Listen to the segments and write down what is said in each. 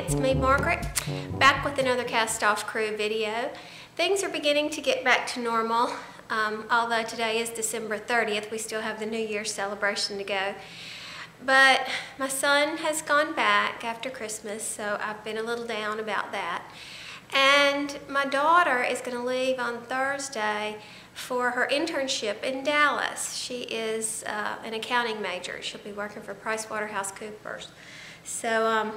it's me, Margaret, back with another Cast Off Crew video. Things are beginning to get back to normal. Although today is December 30th, we still have the New Year's celebration to go. But my son has gone back after Christmas, so I've been a little down about that. And my daughter is going to leave on Thursday for her internship in Dallas. She is an accounting major. She'll be working for PricewaterhouseCoopers. So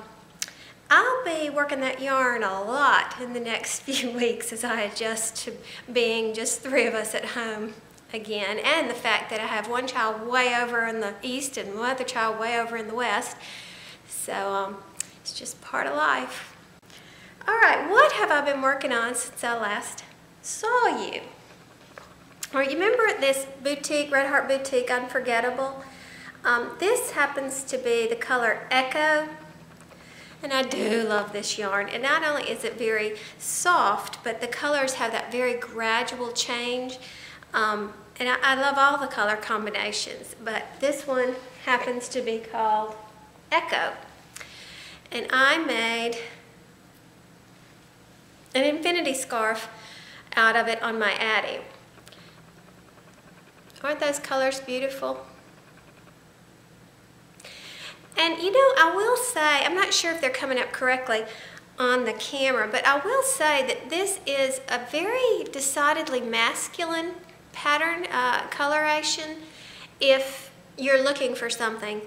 I'll be working that yarn a lot in the next few weeks as I adjust to being just three of us at home again, and the fact that I have one child way over in the east and one other child way over in the west. So it's just part of life. All right, what have I been working on since I last saw you? Well, you remember this boutique, Red Heart Boutique Unforgettable? This happens to be the color Echo, and I do love this yarn. And not only is it very soft, but the colors have that very gradual change. And I love all the color combinations, but this one happens to be called Echo. And I made an infinity scarf out of it on my Addy. Aren't those colors beautiful? And you know, I will say, I'm not sure if they're coming up correctly on the camera, but I will say that this is a very decidedly masculine pattern coloration if you're looking for something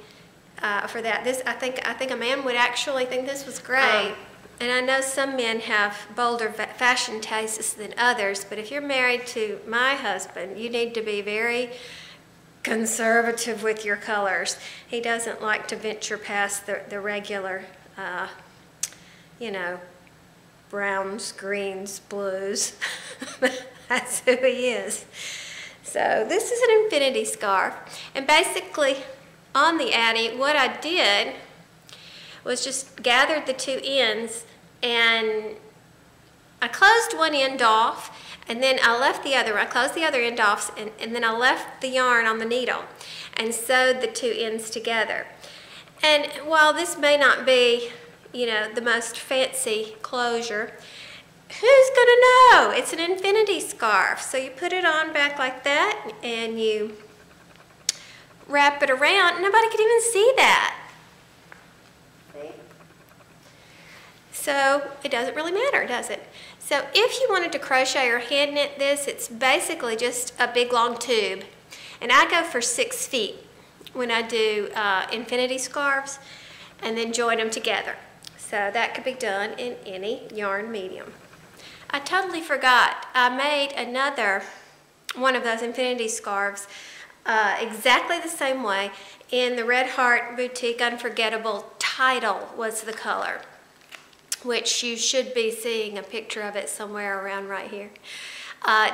for that. This, I think a man would actually think this was great. And I know some men have bolder fashion tastes than others, but if you're married to my husband, you need to be very conservative with your colors. He doesn't like to venture past the regular, you know, browns, greens, blues. That's who he is. So this is an infinity scarf, and basically on the Addy, what I did was just gathered the two ends, and I closed one end off, and then I left the other. I closed the other end off, and then I left the yarn on the needle and sewed the two ends together. And while this may not be, you know, the most fancy closure, who's gonna know? It's an infinity scarf. So you put it on back like that, and you wrap it around. Nobody could even see that. See? So it doesn't really matter, does it? So if you wanted to crochet or hand knit this, it's basically just a big long tube. And I go for 6 feet when I do infinity scarves, and then join them together. So that could be done in any yarn medium. I totally forgot, I made another one of those infinity scarves exactly the same way in the Red Heart Boutique Unforgettable. Title was the color, which you should be seeing a picture of it somewhere around right here.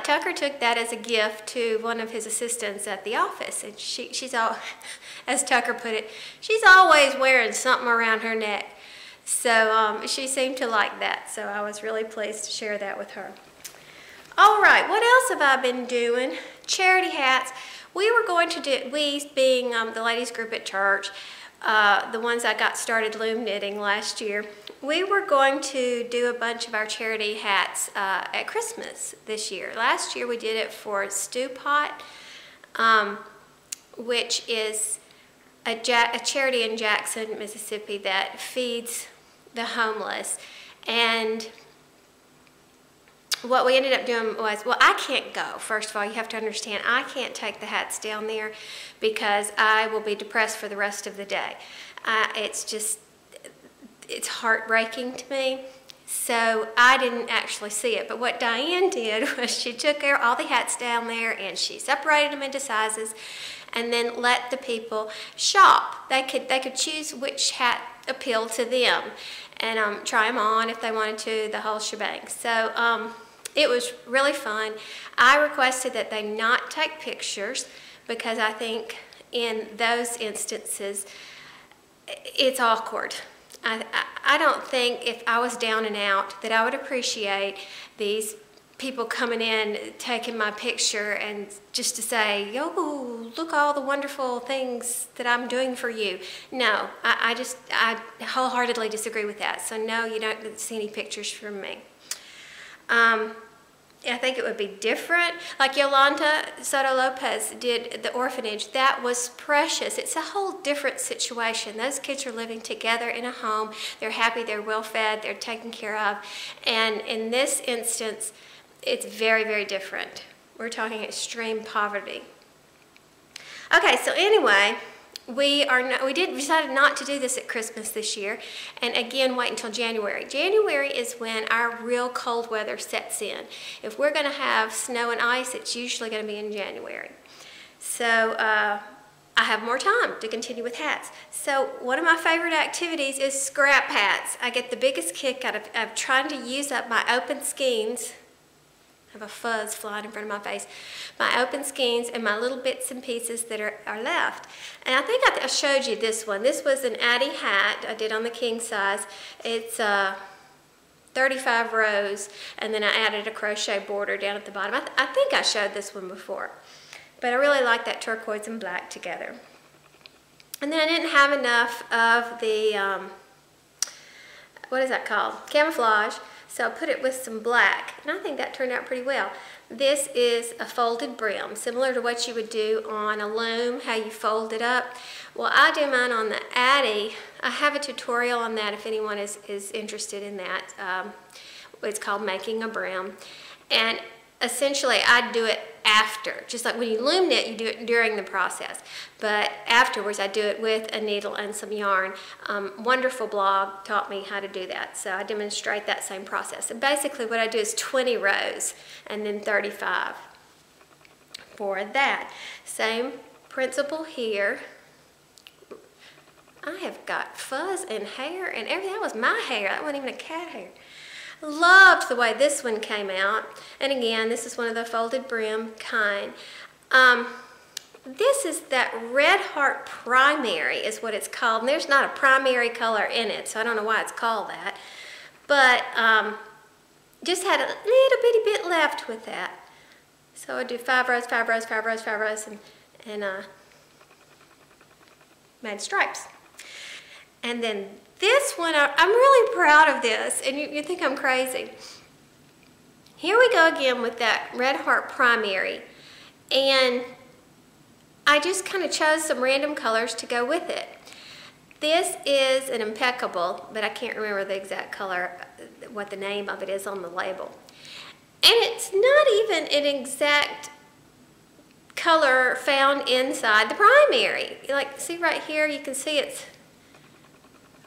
Tucker took that as a gift to one of his assistants at the office, and she's all, as Tucker put it, she's always wearing something around her neck. So she seemed to like that, so I was really pleased to share that with her. All right, what else have I been doing? Charity hats. We were going to do, we being the ladies group at church, the ones that got started loom knitting last year, we were going to do a bunch of our charity hats at Christmas this year. Last year we did it for Stew Pot, which is a charity in Jackson, Mississippi that feeds the homeless. And what we ended up doing was, well, I can't go. First of all, you have to understand, I can't take the hats down there because I will be depressed for the rest of the day. It's just, it's heartbreaking to me. So I didn't actually see it. But what Diane did was she took all the hats down there and she separated them into sizes and then let the people shop. They could choose which hat appealed to them and try them on if they wanted to, the whole shebang. So it was really fun. I requested that they not take pictures because I think in those instances it's awkward. I don't think if I was down and out that I would appreciate these people coming in, taking my picture, and just to say, yo, look all the wonderful things that I'm doing for you. No, I wholeheartedly disagree with that. So no, you don't see any pictures from me. I think it would be different. Like Yolanda Soto Lopez did the orphanage. That was precious. It's a whole different situation. Those kids are living together in a home. They're happy, they're well fed, they're taken care of. And in this instance, it's very, very different. We're talking extreme poverty. Okay, so anyway, we decided not to do this at Christmas this year, and again, wait until January. January is when our real cold weather sets in. If we're going to have snow and ice, it's usually going to be in January. So I have more time to continue with hats. So one of my favorite activities is scrap hats. I get the biggest kick out of trying to use up my open skeins. I have a fuzz flying in front of my face. My open skeins and my little bits and pieces that are left. And I think I showed you this one. This was an Addie hat I did on the king size. It's 35 rows, and then I added a crochet border down at the bottom. I think I showed this one before, but I really like that turquoise and black together. And then I didn't have enough of the, what is that called? Camouflage. So I put it with some black, and I think that turned out pretty well. This is a folded brim, similar to what you would do on a loom, how you fold it up. Well, I do mine on the Addie. I have a tutorial on that if anyone is interested in that. It's called Making a Brim. And essentially, I do it after. Just like when you loom knit, you do it during the process. But afterwards, I do it with a needle and some yarn. Wonderful blog taught me how to do that. So I demonstrate that same process. And basically, what I do is 20 rows and then 35 for that. Same principle here. I have got fuzz and hair and everything. That was my hair. That wasn't even a cat hair. Loved the way this one came out. And again, this is one of the folded brim kind. This is that Red Heart Primary is what it's called. And there's not a primary color in it, so I don't know why it's called that. But just had a little bitty bit left with that. So I do 5 rows, 5 rows, 5 rows, 5 rows, and made stripes. And then this one, I'm really proud of this, and you think I'm crazy. Here we go again with that Red Heart Primary, and I just kind of chose some random colors to go with it. This is an Impeccable, but I can't remember the exact color, what the name of it is on the label. And it's not even an exact color found inside the primary. Like, see right here, you can see it's,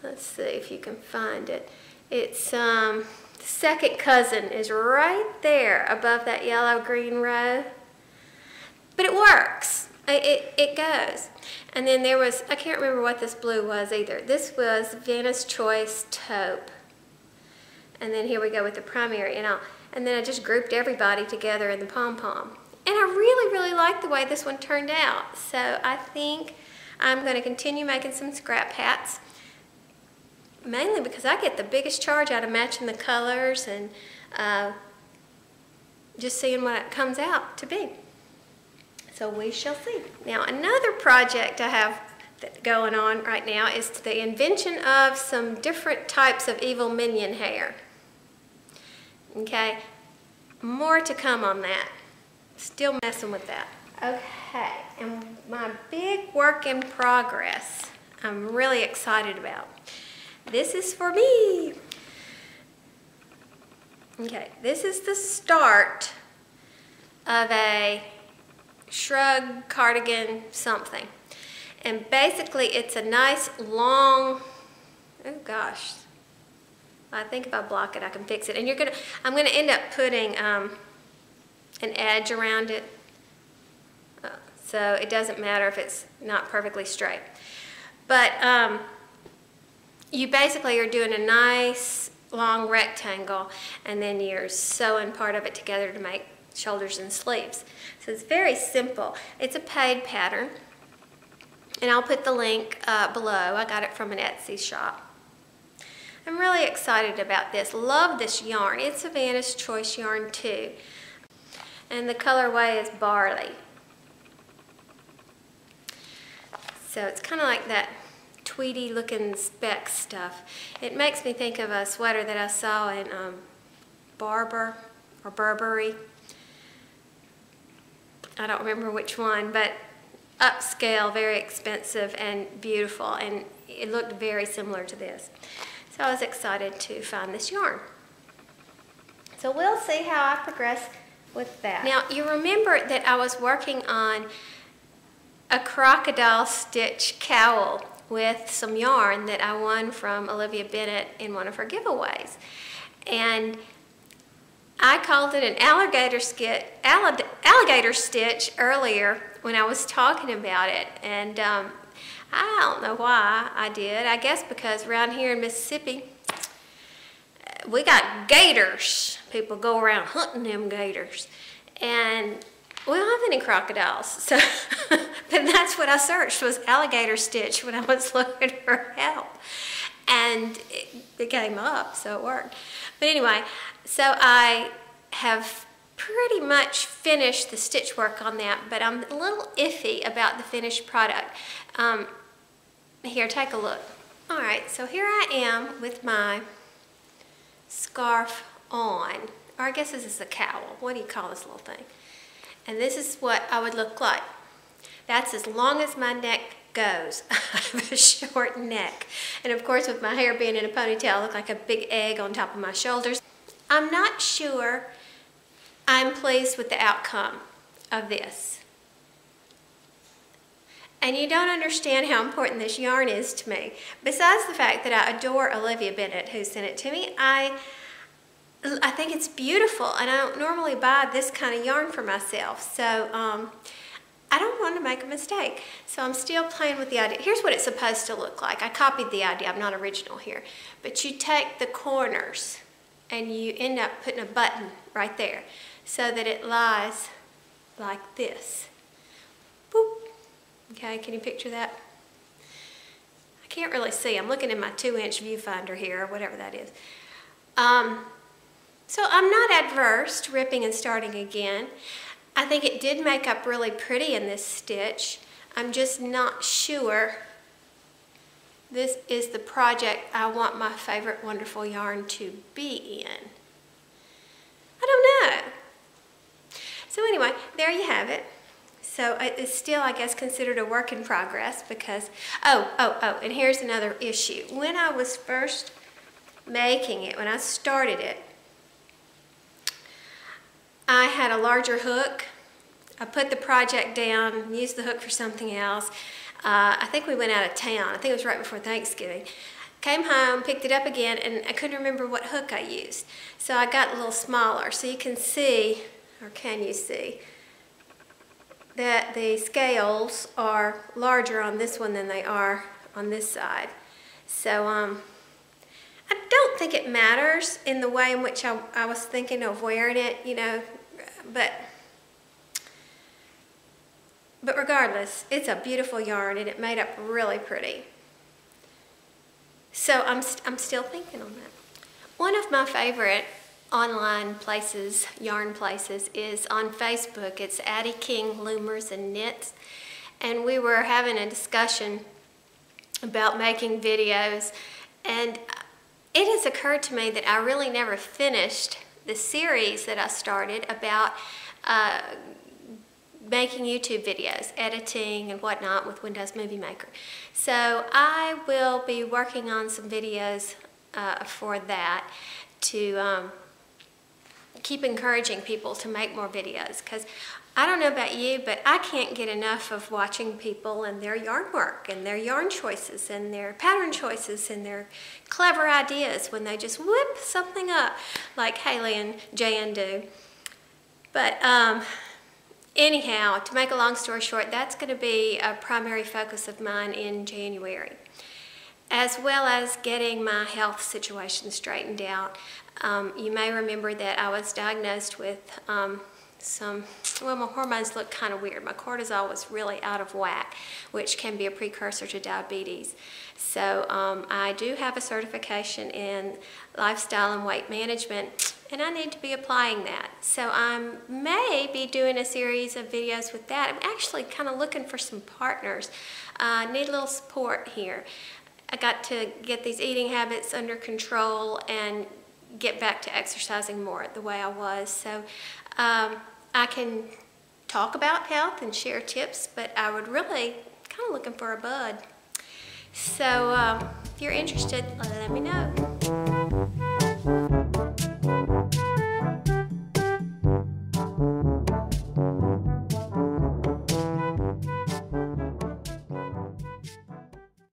let's see if you can find it. It's the second cousin is right there above that yellow-green row. But it works. It goes. And then there was, I can't remember what this blue was either. This was Vienna's Choice Taupe. And then here we go with the primary. And then I just grouped everybody together in the pom-pom. And I really, really like the way this one turned out. So I think I'm going to continue making some scrap hats. Mainly because I get the biggest charge out of matching the colors and just seeing what it comes out to be. So we shall see. Now another project I have going on right now is the invention of some different types of evil minion hair. Okay, more to come on that. Still messing with that. Okay, and my big work in progress I'm really excited about. This is for me. Okay, this is the start of a Shrug cardigan something. And basically it's a nice long, oh gosh, I think if I block it I can fix it. And I'm gonna end up putting an edge around it. So it doesn't matter if it's not perfectly straight. But you basically are doing a nice long rectangle and then you're sewing part of it together to make shoulders and sleeves. So it's very simple. It's a paid pattern and I'll put the link below. I got it from an Etsy shop. I'm really excited about this. Love this yarn. It's Savannah's Choice yarn too. And the colorway is Barley. So it's kind of like that tweedy looking speck stuff. It makes me think of a sweater that I saw in Burberry. I don't remember which one, but upscale, very expensive and beautiful, and it looked very similar to this. So I was excited to find this yarn. So we'll see how I progress with that. Now you remember that I was working on a Crocodile Stitch Cowl with some yarn that I won from Olivia Bennett in one of her giveaways. And I called it an alligator stitch earlier when I was talking about it. And I don't know why I did. I guess because around here in Mississippi, we got gators. People go around hunting them gators. And we don't have any crocodiles. So but that's what I searched, was alligator stitch when I was looking for help. And it came up, so it worked. But anyway, so I have pretty much finished the stitch work on that, but I'm a little iffy about the finished product. Here, take a look. All right, so here I am with my scarf on, or I guess this is a cowl. What do you call this little thing? And this is what I would look like. That's as long as my neck goes. I have a short neck. And of course, with my hair being in a ponytail, I look like a big egg on top of my shoulders. I'm not sure I'm pleased with the outcome of this. And you don't understand how important this yarn is to me. Besides the fact that I adore Olivia Bennett, who sent it to me, I think it's beautiful, and I don't normally buy this kind of yarn for myself. So I don't want to make a mistake. So I'm still playing with the idea. Here's what it's supposed to look like. I copied the idea. I'm not original here. But you take the corners and you end up putting a button right there so that it lies like this. Boop. Okay, can you picture that? I can't really see. I'm looking in my 2-inch viewfinder here, or whatever that is. So I'm not adverse to ripping and starting again. I think it did make up really pretty in this stitch. I'm just not sure this is the project I want my favorite wonderful yarn to be in. I don't know. So anyway, there you have it. So it's still, I guess, considered a work in progress because, and here's another issue. When I was first making it, when I started it, I had a larger hook. I put the project down, used the hook for something else. I think we went out of town. I think it was right before Thanksgiving. Came home, picked it up again, and I couldn't remember what hook I used. So I got a little smaller. So you can see, or can you see, that the scales are larger on this one than they are on this side. So I don't think it matters in the way in which I was thinking of wearing it, you know, but regardless, it's a beautiful yarn and it made up really pretty. So I'm still thinking on that. One of my favorite online places, yarn places, is on Facebook. It's Addie King Loomers and Knits, and we were having a discussion about making videos, and it has occurred to me that I really never finished the series that I started about making YouTube videos, editing and whatnot with Windows Movie Maker. So I will be working on some videos for that to keep encouraging people to make more videos, because I don't know about you, but I can't get enough of watching people and their yarn work and their yarn choices and their pattern choices and their clever ideas when they just whip something up like Haley and Jan do. But anyhow, to make a long story short, that's going to be a primary focus of mine in January, as well as getting my health situation straightened out. You may remember that I was diagnosed with well, my hormones look kind of weird. My cortisol was really out of whack, which can be a precursor to diabetes. So I do have a certification in lifestyle and weight management, and I need to be applying that. So I may be doing a series of videos with that. I'm actually kind of looking for some partners. I need a little support here. I got to get these eating habits under control and get back to exercising more the way I was. So I can talk about health and share tips, but I would really kind of looking for a bud. So if you're interested, let me know.